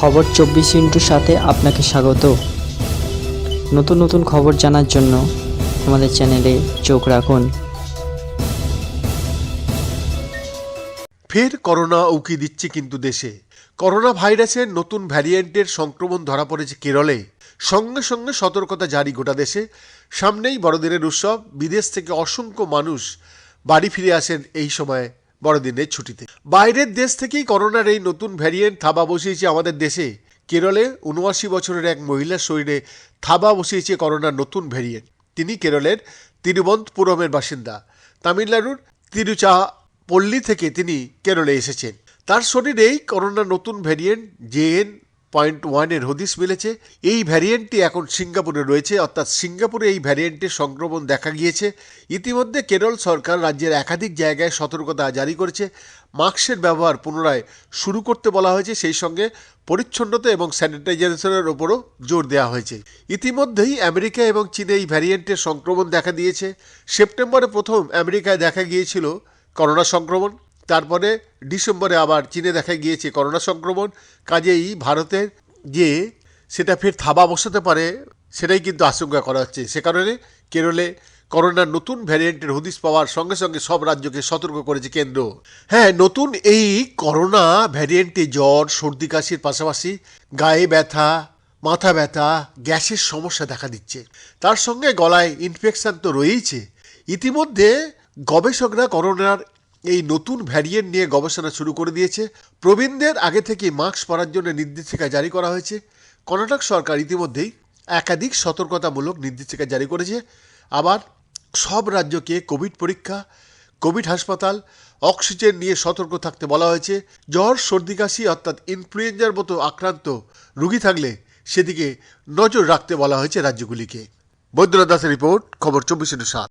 খবর 24 সাথে আপনাকে স্বাগত। নতুন নতুন খবর জানার জন্য আমাদের চ্যানেলে চোখ রাখুন। ফের করোনা উকি দিচ্ছে কিন্তু দেশে। করোনা ভাইরাসের নতুন ভ্যারিয়েন্টের সংক্রমণ ধরা পড়েছে কেরলে। সঙ্গে সঙ্গে সতর্কতা জারি গোটা দেশে। সামনেই বড়দিনের উৎসব। বিদেশ থেকে অসংখ্য মানুষ বাড়ি ফিরে আসেন এই সময় বড়দিনের ছুটিতে। বাইরের দেশ থেকেই করোনার এই নতুন ভ্যারিয়েন্ট থাবা বসিয়েছে আমাদের দেশে। কেরলে ৭৯ বছরের এক মহিলার শরীরে থাবা বসিয়েছে করোনার নতুন ভ্যারিয়েন্ট। তিনি কেরলের তিরুবনন্তপুরমের বাসিন্দা। তামিলনাড়ুর তিরুচাপল্লী থেকে তিনি কেরলে এসেছেন। তার শরীরেই করোনার নতুন ভ্যারিয়েন্ট JN.1 এর হদিশ মিলেছে। এই ভ্যারিয়েন্টটি এখন সিঙ্গাপুরে রয়েছে, অর্থাৎ সিঙ্গাপুরে এই ভ্যারিয়েন্টের সংক্রমণ দেখা গিয়েছে। ইতিমধ্যে কেরল সরকার রাজ্যের একাধিক জায়গায় সতর্কতা জারি করেছে। মাস্কের ব্যবহার পুনরায় শুরু করতে বলা হয়েছে, সেই সঙ্গে পরিচ্ছন্নতা এবং স্যানিটাইজেশনের ওপরও জোর দেওয়া হয়েছে। ইতিমধ্যেই আমেরিকা এবং চীনে এই ভ্যারিয়েন্টের সংক্রমণ দেখা দিয়েছে। সেপ্টেম্বরে প্রথম আমেরিকায় দেখা গিয়েছিল করোনা সংক্রমণ, তারপরে ডিসেম্বরে আবার চীনে দেখা গিয়েছে করোনা সংক্রমণ। কাজেই ভারতের যে সেটা ফের থাবা বসাতে পারে সেটাই কিন্তু আশঙ্কা করা হচ্ছে। সে কারণে কেরলে করোনার নতুন ভ্যারিয়েন্টের হদিশ পাওয়ার সঙ্গে সঙ্গে সব রাজ্যকে সতর্ক করেছে কেন্দ্র। হ্যাঁ, নতুন এই করোনা ভ্যারিয়েন্টে জ্বর, সর্দি কাশির পাশাপাশি গায়ে ব্যথা, মাথা ব্যথা, গ্যাসের সমস্যা দেখা দিচ্ছে। তার সঙ্গে গলায় ইনফেকশন তো রয়েইছে। ইতিমধ্যে গবেষকরা করোনার এই নতুন ভ্যারিয়েন্ট নিয়ে গবেষণা শুরু করে দিয়েছে। প্রবীণদের আগে থেকে মাস্ক পরার জন্য নির্দেশিকা জারি করা হয়েছে। কর্ণাটক সরকার ইতিমধ্যেই একাধিক সতর্কতামূলক নির্দেশিকা জারি করেছে। আবার সব রাজ্যকে কোভিড পরীক্ষা, কোভিড হাসপাতাল, অক্সিজেন নিয়ে সতর্ক থাকতে বলা হয়েছে। জ্বর, সর্দি কাশি অর্থাৎ ইনফ্লুয়েঞ্জার মতো আক্রান্ত রোগী থাকলে সেদিকে নজর রাখতে বলা হয়েছে রাজ্যগুলিকে। বৈদ্যনাথ দাসের রিপোর্ট, খবর 24/7।